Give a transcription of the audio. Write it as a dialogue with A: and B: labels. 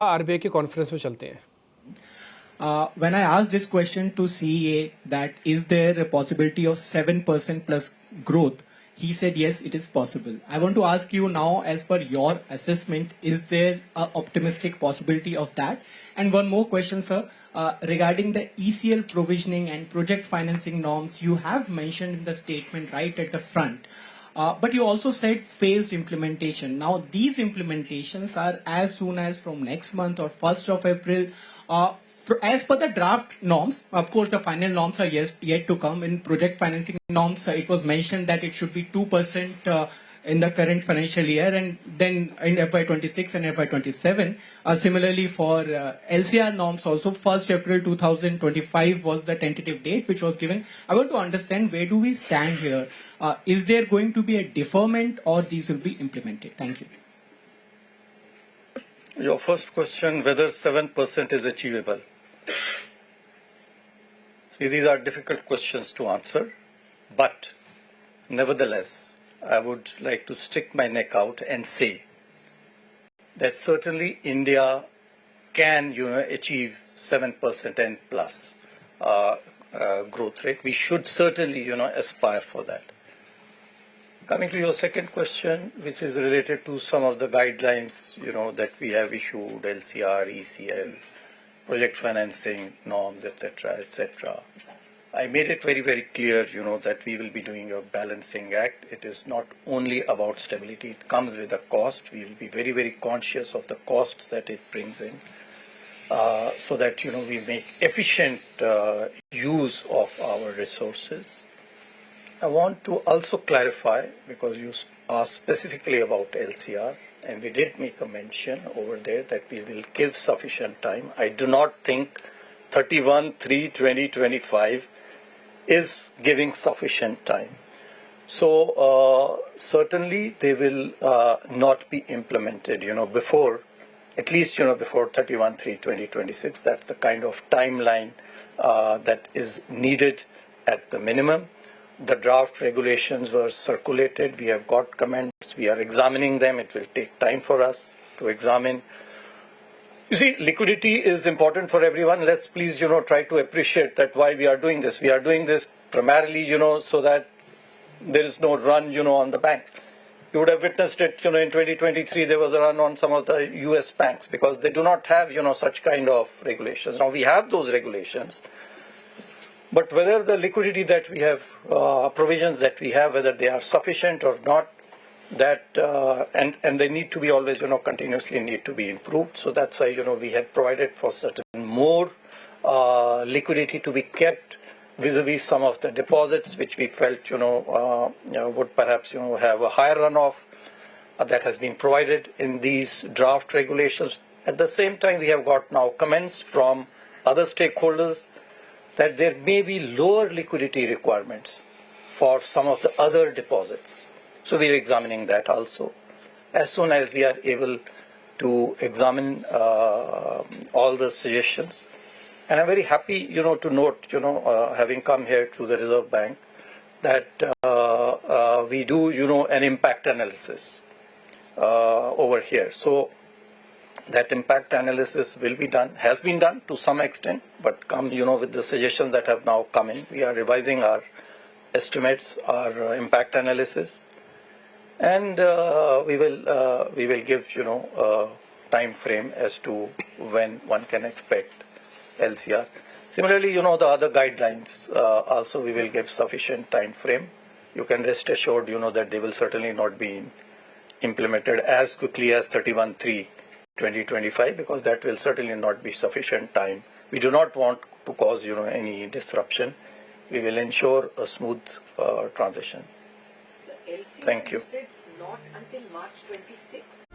A: RBI के conference में चलते हैं.
B: When I asked this question to CA that is there a possibility of 7% plus growth, he said yes, it is possible. I want to ask you now, as per your assessment, is there an optimistic possibility of that? And one more question, sir, regarding the ECL provisioning and project financing norms, you have mentioned in the statement right at the front. But you also said phased implementation. Now, these implementations are as soon as from next month or 1st of April. As per the draft norms, of course, the final norms are yet to come. In project financing norms, it was mentioned that it should be 2% in the current financial year, and then in FY26 and FY27. Similarly, for LCR norms also, 1st April 2025 was the tentative date which was given. I want to understand, where do we stand here? Is there going to be a deferment, or these will be implemented? Thank you.
C: Your first question, whether 7% is achievable. See, these are difficult questions to answer, but nevertheless, I would like to stick my neck out and say that certainly India can, achieve 7% and plus growth rate. We should certainly, aspire for that. Coming to your second question, which is related to some of the guidelines, that we have issued, LCR, ECL, project financing norms, etc., etc. I made it very, very clear, that we will be doing a balancing act. It is not only about stability. It comes with a cost. We will be very, very conscious of the costs that it brings in, so that, we make efficient use of our resources. I want to also clarify, because you asked specifically about LCR, and we did make a mention over there that we will give sufficient time. I do not think 31/3/2025 is giving sufficient time. So certainly they will not be implemented, before, at least, before 31/3/2026. That's the kind of timeline that is needed at the minimum. The draft regulations were circulated. We have got comments. We are examining them. It will take time for us to examine. You see, liquidity is important for everyone. Let's please, try to appreciate that why we are doing this. We are doing this primarily, so that there is no run, on the banks. You would have witnessed it, in 2023, there was a run on some of the US banks because they do not have, such kind of regulations. Now we have those regulations. But whether the liquidity that we have, provisions that we have, whether they are sufficient or not, that and they need to be always, continuously need to be improved. So that's why, we have provided for certain more liquidity to be kept vis-a-vis some of the deposits which we felt, would perhaps, have a higher runoff. That has been provided in these draft regulations. At the same time, we have got now comments from other stakeholders that there may be lower liquidity requirements for some of the other deposits. So we are examining that also. As soon as we are able to examine all the suggestions. And I'm very happy, to note, having come here to the Reserve Bank, that we do, an impact analysis over here. So that impact analysis will be done, has been done to some extent, but come, with the suggestions that have now come in, we are revising our estimates, our impact analysis, and we will give, a time frame as to when one can expect LCR. Similarly, the other guidelines also we will give sufficient time frame. You can rest assured, that they will certainly not be implemented as quickly as 31/3/2025, because that will certainly not be sufficient time. We do not want to cause, any disruption. We will ensure a smooth transition.
D: So LCR,
C: Thank you.
D: You said not until March 26.